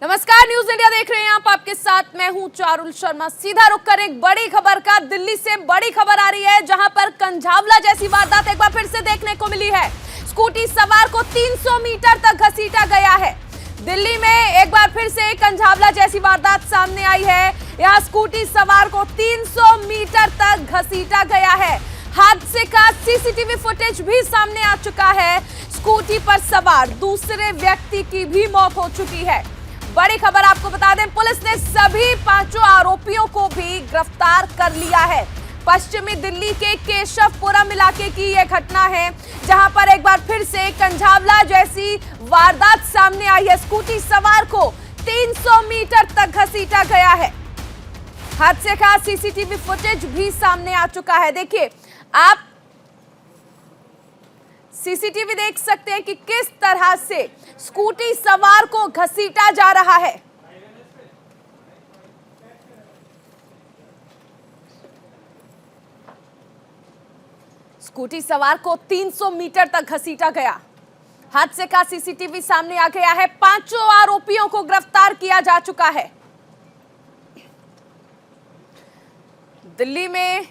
नमस्कार, news India देख रहे हैं आप। आपके साथ मैं हूं चारुल शर्मा। सीधा रुक कर एक बड़ी खबर का। दिल्ली से बड़ी खबर आ रही है, जहां पर कंझावला जैसी वारदात एक बार फिर से देखने को मिली है। स्कूटी सवार को 300 मीटर तक घसीटा गया है। दिल्ली में एक बार फिर से कंझावला जैसी वारदात सामने आई है। यहां स्कूटी सवार को 300 मीटर तक घसीटा गया है। हादसे का सीसीटीवी फुटेज भी सामने आ चुका है। स्कूटी पर सवार दूसरे व्यक्ति की भी मौत हो चुकी है। बड़ी खबर आपको बता दें, पुलिस ने सभी 5 आरोपियों को भी गिरफ्तार कर लिया है। पश्चिमी दिल्ली के केशवपुरम इलाके की यह घटना है, जहां पर एक बार फिर से कंझावला जैसी वारदात सामने आई है। स्कूटी सवार को 300 मीटर तक घसीटा गया है। हादसे का सीसीटीवी फुटेज भी सामने आ चुका है। देखिए, आप सीसीटीवी देख सकते हैं कि किस तरह से स्कूटी सवार को घसीटा जा रहा है। स्कूटी सवार को 300 मीटर तक घसीटा गया। हादसे का सीसीटीवी सामने आ गया है। 5 आरोपियों को गिरफ्तार किया जा चुका है। दिल्ली में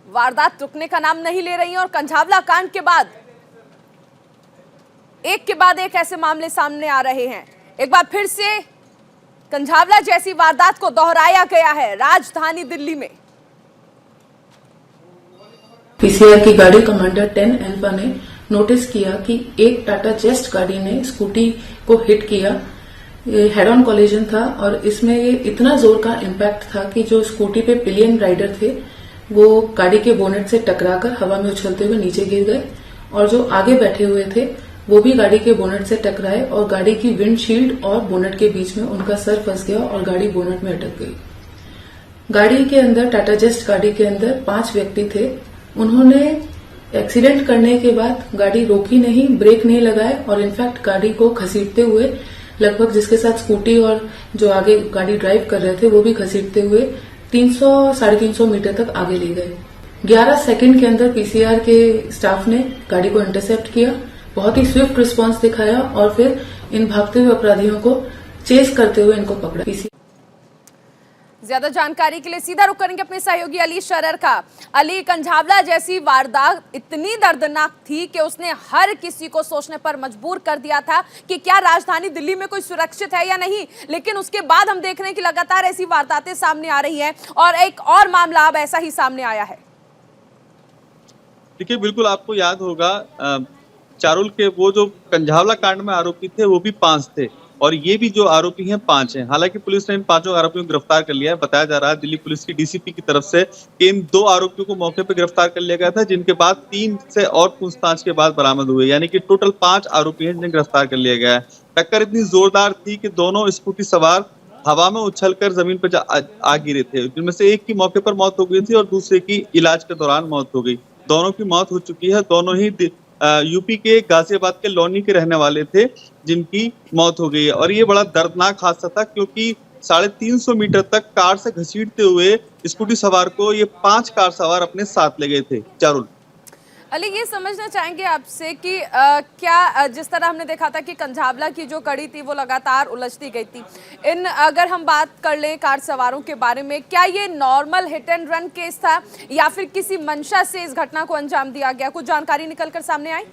वारदात रुकने का नाम नहीं ले रही है और कंझावला कांड के बाद एक के बाद एक ऐसे मामले सामने आ रहे हैं। एक बार फिर से कंझावला जैसी वारदात को दोहराया गया है राजधानी दिल्ली में। पीसीआर की गाड़ी कमांडर 10 अल्फा ने नोटिस किया कि एक टाटा जेस्ट गाड़ी ने स्कूटी को हिट किया। हेड ऑन कोलिजन था और इसमें ये इतना जोर का इम्पैक्ट था कि जो स्कूटी पे पिलियन राइडर थे वो गाड़ी के बोनेट से टकराकर हवा में उछलते हुए नीचे गिर गए और जो आगे बैठे हुए थे वो भी गाड़ी के बोनेट से टकराए और गाड़ी की विंडशील्ड और बोनेट के बीच में उनका सर फंस गया और गाड़ी बोनेट में अटक गई। गाड़ी के अंदर, टाटा जेस्ट गाड़ी के अंदर 5 व्यक्ति थे। उन्होंने एक्सीडेंट करने के बाद गाड़ी रोकी नहीं, ब्रेक नहीं लगाए और इनफैक्ट गाड़ी को घसीटते हुए लगभग, जिसके साथ स्कूटी और जो आगे गाड़ी ड्राइव कर रहे थे वो भी घसीटते हुए 300-350 मीटर तक आगे ले गए। 11 सेकंड के अंदर पीसीआर के स्टाफ ने गाड़ी को इंटरसेप्ट किया, बहुत ही स्विफ्ट रिस्पांस दिखाया और फिर इन भागते हुए अपराधियों को चेस करते हुए इनको पकड़ा। ज्यादा जानकारी के लिए सीधा रुख करेंगे अपने सहयोगी अली शरर का। अली, कंझावला जैसी वारदात इतनी दर्दनाक थी कि उसने हर किसी को सोचने पर मजबूर कर दिया था कि क्या राजधानी दिल्ली में कोई सुरक्षित है या नहीं। लेकिन उसके बाद हम देख रहे हैं कि लगातार ऐसी वारदातें सामने आ रही हैं और एक और मामला अब ऐसा ही सामने आया है। देखिए, बिल्कुल आपको याद होगा चारुल के वो जो कंझावला कांड में आरोपी थे वो भी 5 थे और ये भी जो आरोपी हैं 5 हैं। हालांकि पुलिस ने इन 5 आरोपियों को गिरफ्तार कर लिया है। बताया जा रहा है दिल्ली पुलिस की डीसीपी की तरफ से कि इन 2 आरोपियों को मौके पर गिरफ्तार कर लिया गया था, जिनके बाद 3 से और पूछताछ के बाद बरामद हुए। यानी कि टोटल 5 आरोपी हैं जिन्हें गिरफ्तार कर लिया गया है। टक्कर इतनी जोरदार थी कि दोनों स्कूटी सवार हवा में उछलकर जमीन पर आ गिरे थे, जिनमें से एक की मौके पर मौत हो गई थी और दूसरे की इलाज के दौरान मौत हो गई। दोनों की मौत हो चुकी है। दोनों ही यूपी के गाजियाबाद के लोनी के रहने वाले थे, जिनकी मौत हो गई है। और ये बड़ा दर्दनाक हादसा था क्योंकि 350 मीटर तक कार से घसीटते हुए स्कूटी सवार को ये 5 कार सवार अपने साथ ले गए थे। चारुल, अली, ये समझना चाहेंगे आपसे कि क्या जिस तरह हमने देखा था कि कंझावला की जो कड़ी थी वो लगातार उलझती गई थी। अगर हम बात कर लें कार सवारों के बारे में, क्या ये normal hit and run case था या फिर किसी मंशा से इस घटना को अंजाम दिया गया? कुछ जानकारी निकलकर सामने आई?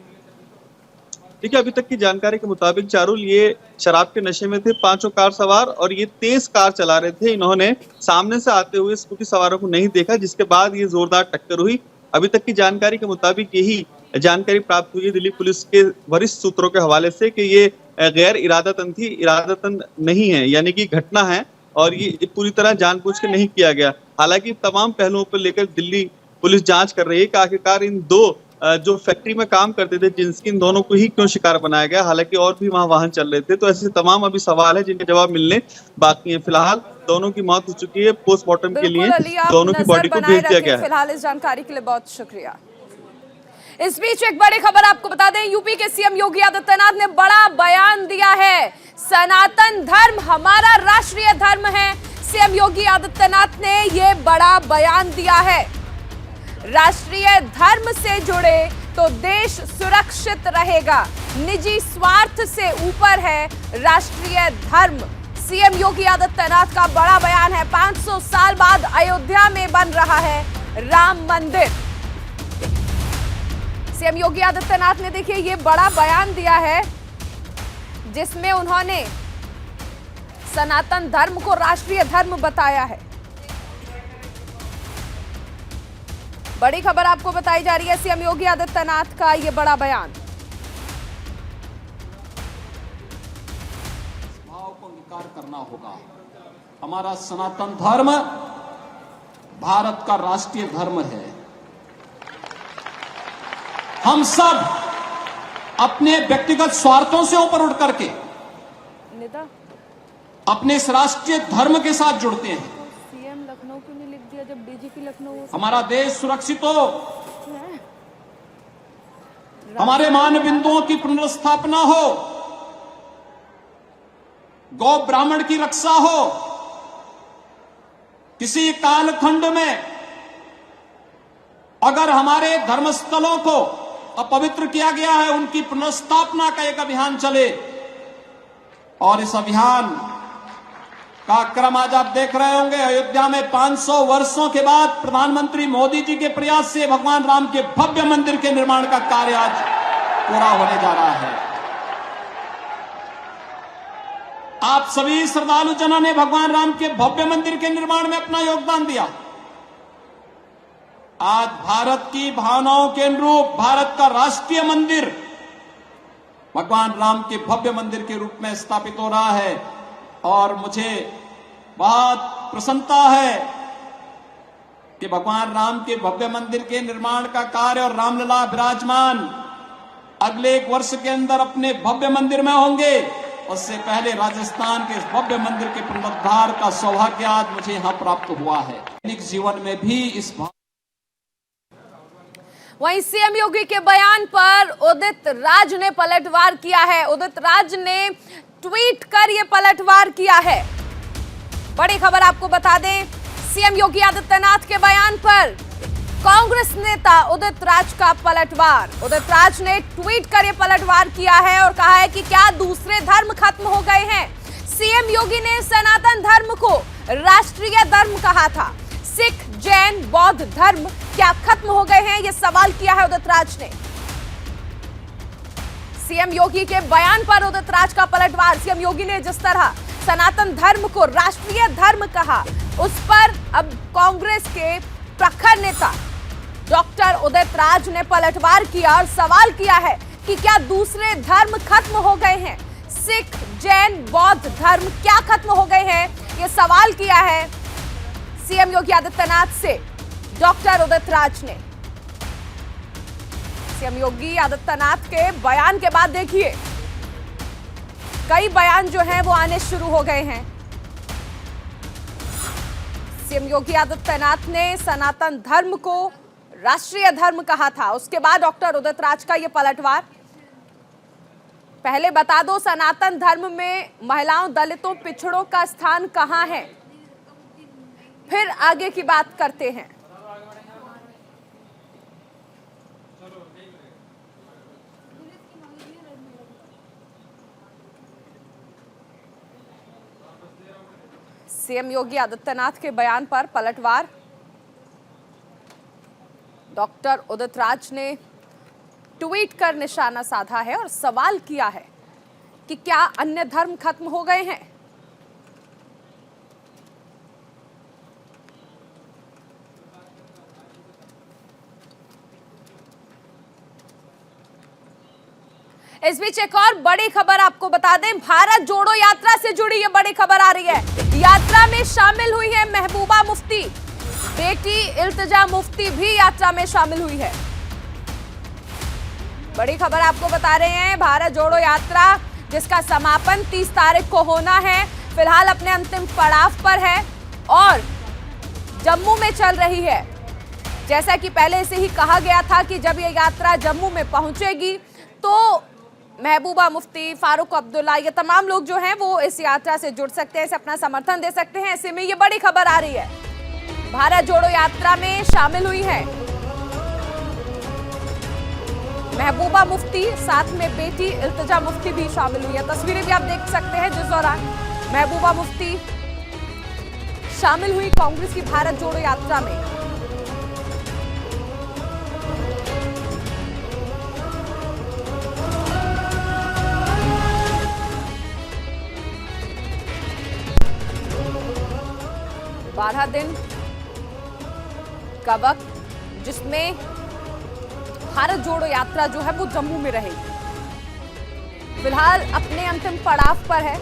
देखिए, अभी तक की जानकारी के मुताबिक चारुल, ये शराब के नशे में थे 5 कार सवार और ये तेज कार चला रहे थे। इन्होंने सामने से आते हुए स्कूटी सवारों को नहीं देखा, जिसके बाद ये जोरदार टक्कर हुई। अभी तक की जानकारी के मुताबिक यही जानकारी प्राप्त हुई है दिल्ली पुलिस के वरिष्ठ सूत्रों के हवाले से कि ये गैर इरादतन थी, इरादतन नहीं है, यानी कि घटना है और ये पूरी तरह जानबूझ के नहीं किया गया। हालांकि तमाम पहलुओं पर लेकर दिल्ली पुलिस जांच कर रही है कि आखिरकार इन 2 जो फैक्ट्री में काम करते थे जिनकी, इन दोनों को ही क्यों शिकार बनाया गया। हालांकि और भी वहां वाहन चल रहे थे। तो ऐसे तमाम अभी सवाल है जिनके जवाब मिलने बाकी हैं। फिलहाल दोनों की मौत हो चुकी है। पोस्टमार्टम के लिए दोनों की बॉडी को भेज दिया गया है। फिलहाल इस जानकारी के लिए बहुत शुक्रिया। इस बीच एक बड़ी खबर आपको बता दें, यूपी के सीएम योगी आदित्यनाथ ने बड़ा बयान दिया है। सनातन धर्म हमारा राष्ट्रीय धर्म है। सीएम योगी आदित्यनाथ ने ये बड़ा बयान दिया है। राष्ट्रीय धर्म से जुड़े तो देश सुरक्षित रहेगा। निजी स्वार्थ से ऊपर है राष्ट्रीय धर्म, सीएम योगी आदित्यनाथ का बड़ा बयान है। 500 साल बाद अयोध्या में बन रहा है राम मंदिर। सीएम योगी आदित्यनाथ ने देखिए ये बड़ा बयान दिया है, जिसमें उन्होंने सनातन धर्म को राष्ट्रीय धर्म बताया है। बड़ी खबर आपको बताई जा रही है, सीएम योगी आदित्यनाथ का ये बड़ा बयान। भाव को अंगीकार करना होगा। हमारा सनातन धर्म भारत का राष्ट्रीय धर्म है। हम सब अपने व्यक्तिगत स्वार्थों से ऊपर उठ करके अपने इस राष्ट्रीय धर्म के साथ जुड़ते हैं। सीएम लखनऊ क्यों नहीं लिख दिया जब डीजीपी लखनऊ? हमारा देश सुरक्षित हो, हमारे मान बिंदुओं की पुनर्स्थापना हो, गौ ब्राह्मण की रक्षा हो, किसी कालखंड में अगर हमारे धर्मस्थलों को अपवित्र किया गया है, उनकी पुनर्स्थापना का एक अभियान चले। और इस अभियान का क्रम आज आप देख रहे होंगे। अयोध्या में 500 वर्षों के बाद प्रधानमंत्री मोदी जी के प्रयास से भगवान राम के भव्य मंदिर के निर्माण का कार्य आज पूरा होने जा रहा है। आप सभी श्रद्धालु जनों ने भगवान राम के भव्य मंदिर के निर्माण में अपना योगदान दिया। आज भारत की भावनाओं के अनुरूप भारत का राष्ट्रीय मंदिर भगवान राम के भव्य मंदिर के रूप में स्थापित हो रहा है। और मुझे बहुत प्रसन्नता है कि भगवान राम के भव्य मंदिर के निर्माण का कार्य और रामलला विराजमान अगले 1 वर्ष के अंदर अपने भव्य मंदिर में होंगे। उससे पहले राजस्थान के इस भव्य मंदिर के पुनरुद्धार का सौभाग्य आज मुझे यहां प्राप्त हुआ है। दैनिक जीवन में भी इस वहीं सीएम योगी के बयान पर उदित राज ने पलटवार किया है। उदित राज ने ट्वीट कर यह पलटवार किया है। बड़ी खबर आपको बता दें, सीएम योगी आदित्यनाथ के बयान पर कांग्रेस नेता उदित राज का पलटवार। उदित राज ने ट्वीट कर यह पलटवार किया है और कहा है कि क्या दूसरे धर्म खत्म हो गए हैं। सीएम योगी ने सनातन धर्म को राष्ट्रीय धर्म कहा था। सिख, जैन, बौद्ध धर्म क्या खत्म हो गए हैं, यह सवाल किया है उदित राज ने। सीएम योगी के बयान पर उदित राज का पलटवार। सीएम योगी ने जिस तरह सनातन धर्म को राष्ट्रीय धर्म कहा, उस पर अब कांग्रेस के प्रखर नेता डॉक्टर उदित राज ने पलटवार किया और सवाल किया है कि क्या दूसरे धर्म खत्म हो गए हैं। सिख, जैन, बौद्ध धर्म क्या खत्म हो गए हैं, यह सवाल किया है सीएम योगी आदित्यनाथ से डॉक्टर उदित राज ने। सीएम योगी आदित्यनाथ के बयान के बाद देखिए कई बयान जो हैं वो आने शुरू हो गए हैं। सीएम योगी आदित्यनाथ ने सनातन धर्म को राष्ट्रीय धर्म कहा था, उसके बाद डॉक्टर उदित राज का यह पलटवार। पहले बता दो, सनातन धर्म में महिलाओं, दलितों, पिछड़ों का स्थान कहां है, फिर आगे की बात करते हैं। सीएम योगी आदित्यनाथ के बयान पर पलटवार। डॉक्टर उदित राज ने ट्वीट कर निशाना साधा है और सवाल किया है कि क्या अन्य धर्म खत्म हो गए हैं। इस बीच एक और बड़ी खबर आपको बता दें, भारत जोड़ो यात्रा से जुड़ी ये बड़ी खबर आ रही है। यात्रा में शामिल हुई है महबूबा मुफ्ती, बेटी इल्तिजा मुफ्ती भी यात्रा में शामिल हुई है। बड़ी खबर आपको बता रहे हैं, भारत जोड़ो यात्रा जिसका समापन 30 तारीख को होना है, फिलहाल अपने अंतिम पड़ाव पर है और जम्मू में चल रही है। जैसा कि पहले से ही कहा गया था कि जब ये यात्रा जम्मू में पहुंचेगी तो महबूबा मुफ्ती, फारूक अब्दुल्ला, ये तमाम लोग जो हैं वो इस यात्रा से जुड़ सकते हैं, इसे अपना समर्थन दे सकते हैं। ऐसे में ये बड़ी खबर आ रही है, भारत जोड़ो यात्रा में शामिल हुई है महबूबा मुफ्ती, साथ में बेटी इल्तिजा मुफ्ती भी शामिल हुई है। तस्वीरें भी आप देख सकते हैं जिस दौरान महबूबा मुफ्ती शामिल हुई कांग्रेस की भारत जोड़ो यात्रा में। बारह दिन का वक्त जिसमें भारत जोड़ो यात्रा जो है वो जम्मू में रहेगी, फिलहाल अपने अंतिम पड़ाव पर है।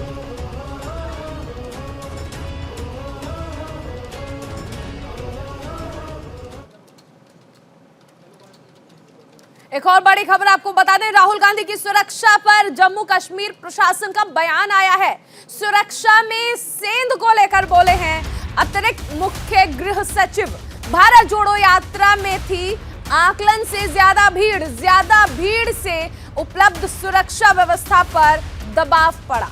एक और बड़ी खबर आपको बता दें, राहुल गांधी की सुरक्षा पर जम्मू कश्मीर प्रशासन का बयान आया है। सुरक्षा में सेंध को लेकर बोले हैं अतिरिक्त मुख्य गृह सचिव। भारत जोड़ो यात्रा में थी आकलन से ज्यादा भीड़ से उपलब्ध सुरक्षा व्यवस्था पर दबाव पड़ा।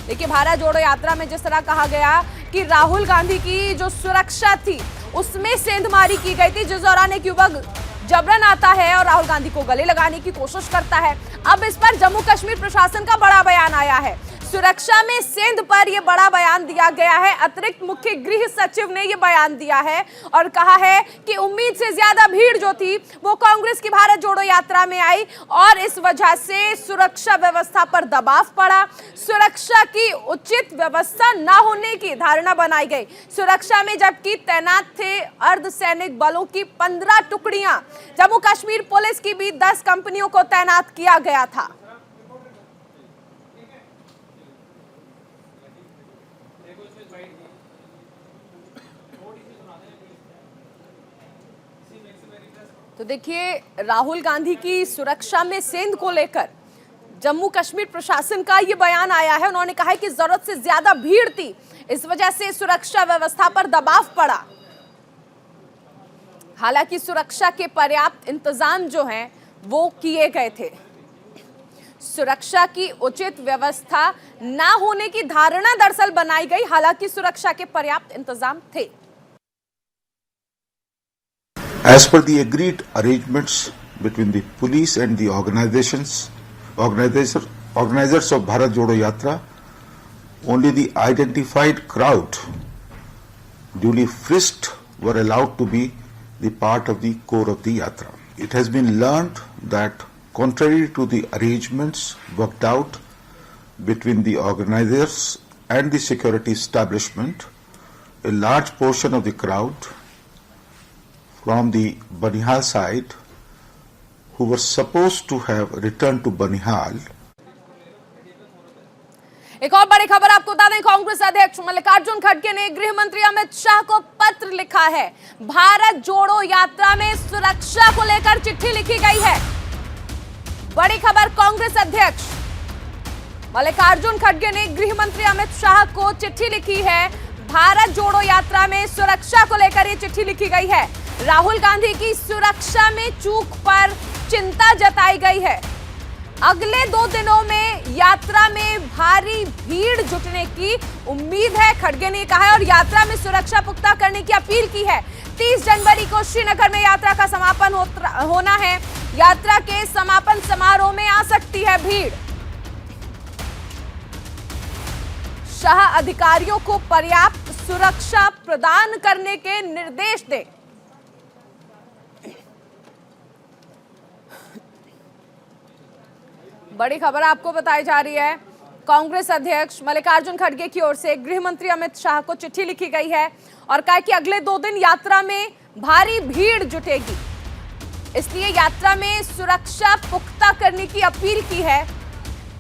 देखिए, भारत जोड़ो यात्रा में जिस तरह कहा गया कि राहुल गांधी की जो सुरक्षा थी उसमें सेंधमारी की गई थी, जिस दौरान एक युवक जबरन आता है और राहुल गांधी को गले लगाने की कोशिश करता है। अब इस पर जम्मू कश्मीर प्रशासन का बड़ा बयान आया है। सुरक्षा में सेंध पर यह बड़ा बयान दिया गया है। अतिरिक्त मुख्य गृह सचिव ने यह बयान दिया है और कहा है कि उम्मीद से ज्यादा भीड़ जो थी वो कांग्रेस की भारत जोड़ो यात्रा में आई और इस वजह से सुरक्षा व्यवस्था पर दबाव पड़ा। सुरक्षा की उचित व्यवस्था न होने की धारणा बनाई गई। सुरक्षा में जबकि तैनात थे अर्धसैनिक बलों की 15 टुकड़ियां, जम्मू कश्मीर पुलिस की भी 10 कंपनियों को तैनात किया गया था। तो देखिए, राहुल गांधी की सुरक्षा में सेंध को लेकर जम्मू कश्मीर प्रशासन का ये बयान आया है। उन्होंने कहा है कि जरूरत से ज्यादा भीड़ थी, इस वजह से सुरक्षा व्यवस्था पर दबाव पड़ा। हालांकि सुरक्षा के पर्याप्त इंतजाम जो हैं वो किए गए थे। सुरक्षा की उचित व्यवस्था ना होने की धारणा दरअसल बनाई गई, हालांकि सुरक्षा के पर्याप्त इंतजाम थे। As per the agreed arrangements between the police and the organizers of Bharat Jodo Yatra, only the identified crowd duly frisked were allowed to be the part of the core of the yatra. It has been learned that contrary to the arrangements worked out between the organizers and the security establishment, a large portion of the crowd from the Banihal side who were supposed to have returned to Banihal. एक और बड़ी खबर आपको बता दें, कांग्रेस अध्यक्ष मल्लिकार्जुन खड़गे ने गृह मंत्री अमित शाह को पत्र लिखा है। भारत जोड़ो यात्रा में सुरक्षा को लेकर चिट्ठी लिखी गई है। बड़ी खबर, कांग्रेस अध्यक्ष मल्लिकार्जुन खड़गे ने गृह मंत्री अमित शाह को चिट्ठी लिखी है। भारत जोड़ो यात्रा में सुरक्षा को लेकर ये चिट्ठी लिखी गई है। राहुल गांधी की सुरक्षा में चूक पर चिंता जताई गई है। अगले 2 दिनों में यात्रा में भारी भीड़ जुटने की उम्मीद है, खड़गे ने कहा है, और यात्रा में सुरक्षा पुख्ता करने की अपील की है। 30 जनवरी को श्रीनगर में यात्रा का समापन होना है। यात्रा के समापन समारोह में आ सकती है भीड़। शाह अधिकारियों को पर्याप्त सुरक्षा प्रदान करने के निर्देश दें। बड़ी खबर आपको बताई जा रही है, कांग्रेस अध्यक्ष मल्लिकार्जुन खड़गे की ओर से गृह मंत्री अमित शाह को चिट्ठी लिखी गई है और कहा कि अगले 2 दिन यात्रा में भारी भीड़ जुटेगी, इसलिए यात्रा में सुरक्षा पुख्ता करने की अपील की है।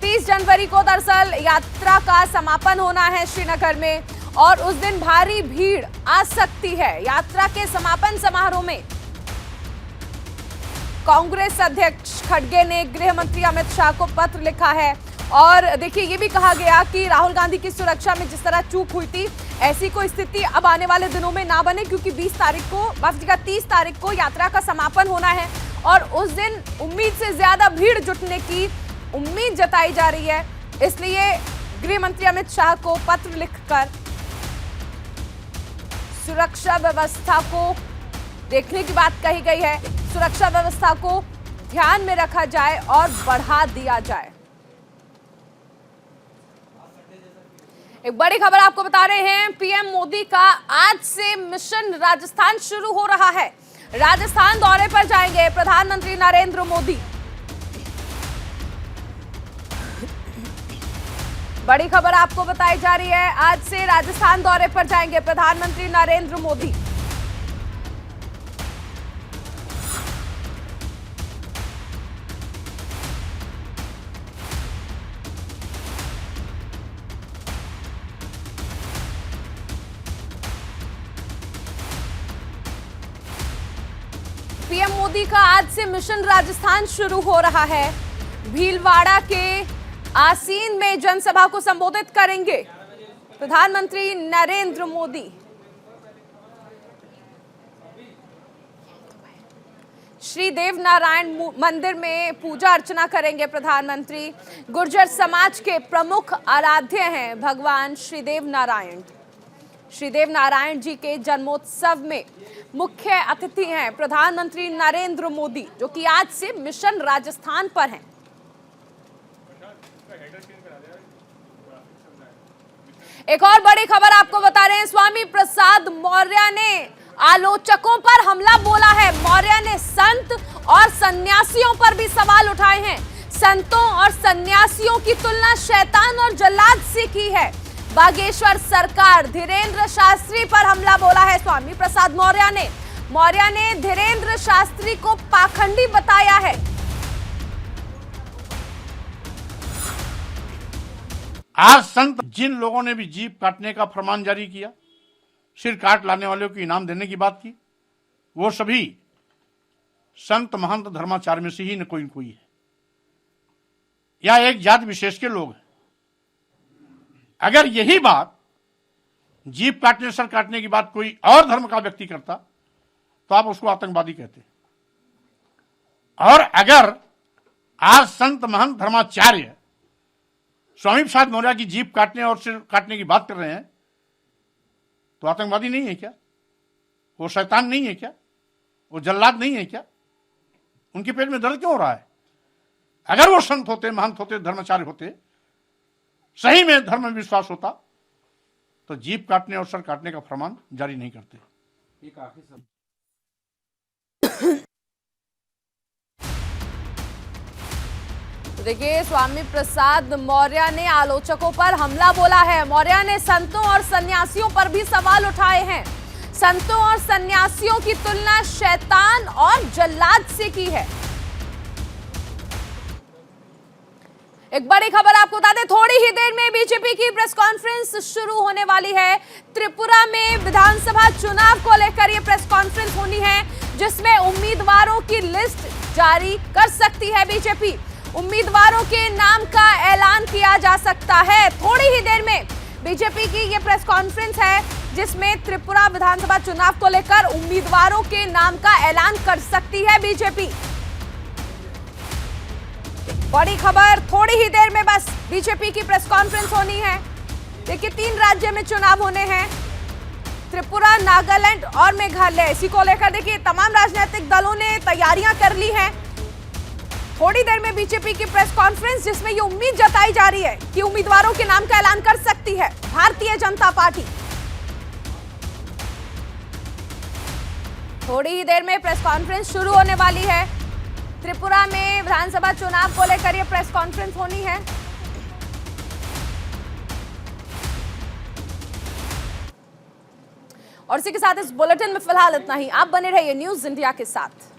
30 जनवरी को दरअसल यात्रा का समापन होना है श्रीनगर में और उस दिन भारी भीड़ आ सकती है। यात्रा के समापन समारोह में कांग्रेस अध्यक्ष खड़गे ने गृह मंत्री अमित शाह को पत्र लिखा है और देखिए ये भी कहा गया कि राहुल गांधी की सुरक्षा में जिस तरह चूक हुई थी, ऐसी कोई स्थिति अब आने वाले दिनों में ना बने, क्योंकि 30 तारीख को यात्रा का समापन होना है और उस दिन उम्मीद से ज्यादा भीड़ जुटने की उम्मीद जताई जा रही है। इसलिए गृह मंत्री अमित शाह को पत्र लिखकर सुरक्षा व्यवस्था को देखने की बात कही गई है। सुरक्षा व्यवस्था को ध्यान में रखा जाए और बढ़ा दिया जाए। एक बड़ी खबर आपको बता रहे हैं, पीएम मोदी का आज से मिशन राजस्थान शुरू हो रहा है। राजस्थान दौरे पर जाएंगे प्रधानमंत्री नरेंद्र मोदी। बड़ी खबर आपको बताई जा रही है, आज से राजस्थान दौरे पर जाएंगे प्रधानमंत्री नरेंद्र मोदी। पीएम मोदी का आज से मिशन राजस्थान शुरू हो रहा है। भीलवाड़ा के आसीन में जनसभा को संबोधित करेंगे प्रधानमंत्री नरेंद्र मोदी। श्री देव नारायण मंदिर में पूजा अर्चना करेंगे प्रधानमंत्री। गुर्जर समाज के प्रमुख आराध्य हैं भगवान श्रीदेव नारायण। श्रीदेव नारायण जी के जन्मोत्सव में मुख्य अतिथि हैं प्रधानमंत्री नरेंद्र मोदी, जो कि आज से मिशन राजस्थान पर हैं। एक और बड़ी खबर आपको बता रहे हैं, स्वामी प्रसाद मौर्य ने आलोचकों पर हमला बोला है। मौर्य ने संत और सन्यासियों पर भी सवाल उठाए हैं। संतों और सन्यासियों की तुलना शैतान और जल्लाद से की है। बागेश्वर सरकार धीरेन्द्र शास्त्री पर हमला बोला है स्वामी प्रसाद मौर्य ने। मौर्य ने धीरेन्द्र शास्त्री को पाखंडी बताया है। आज संत जिन लोगों ने भी जीप काटने का फरमान जारी किया, सिर काट लाने वालों को इनाम देने की बात की, वो सभी संत महंत धर्माचार्य में से ही न कोई है, या एक जात विशेष के लोग हैं। अगर यही बात जीप काटने सर काटने की बात कोई और धर्म का व्यक्ति करता तो आप उसको आतंकवादी कहते। और अगर आज संत महंत धर्माचार्य स्वामी प्रसाद मौर्य की जीप काटने और सिर काटने की बात कर रहे हैं तो आतंकवादी नहीं है क्या? वो शैतान नहीं है क्या? वो जल्लाद नहीं है क्या? उनके पेट में दर्द क्यों हो रहा है? अगर वो संत होते, महंत होते, धर्माचार्य होते, सही में धर्म में विश्वास होता तो जीप काटने और सर काटने का फरमान जारी नहीं करते। देखिए, स्वामी प्रसाद मौर्य ने आलोचकों पर हमला बोला है। मौर्य ने संतों और सन्यासियों पर भी सवाल उठाए हैं। संतों और सन्यासियों की तुलना शैतान और जल्लाद से की है। एक बड़ी खबर आपको बता दें, थोड़ी ही देर में बीजेपी की प्रेस कॉन्फ्रेंस शुरू होने वाली है। त्रिपुरा में विधानसभा चुनाव को लेकर यह प्रेस कॉन्फ्रेंस होनी है, जिसमें उम्मीदवारों की लिस्ट जारी कर सकती है बीजेपी। उम्मीदवारों के नाम का ऐलान किया जा सकता है। थोड़ी ही देर में बीजेपी की यह प्रेस कॉन्फ्रेंस है, जिसमें त्रिपुरा विधानसभा चुनाव को लेकर उम्मीदवारों के नाम का ऐलान कर सकती है बीजेपी। बड़ी खबर, थोड़ी ही देर में बस बीजेपी की प्रेस कॉन्फ्रेंस होनी है। देखिए, 3 राज्य में चुनाव होने हैं, त्रिपुरा, नागालैंड और मेघालय। इसी को लेकर देखिए तमाम राजनीतिक दलों ने तैयारियां कर ली हैं। थोड़ी देर में बीजेपी की प्रेस कॉन्फ्रेंस, जिसमें ये उम्मीद जताई जा रही है कि उम्मीदवारों के नाम का ऐलान कर सकती है भारतीय जनता पार्टी। थोड़ी ही देर में प्रेस कॉन्फ्रेंस शुरू होने वाली है। त्रिपुरा में विधानसभा चुनाव को लेकर यह प्रेस कॉन्फ्रेंस होनी है। और इसी के साथ इस बुलेटिन में फिलहाल इतना ही। आप बने रहिए न्यूज़ इंडिया के साथ।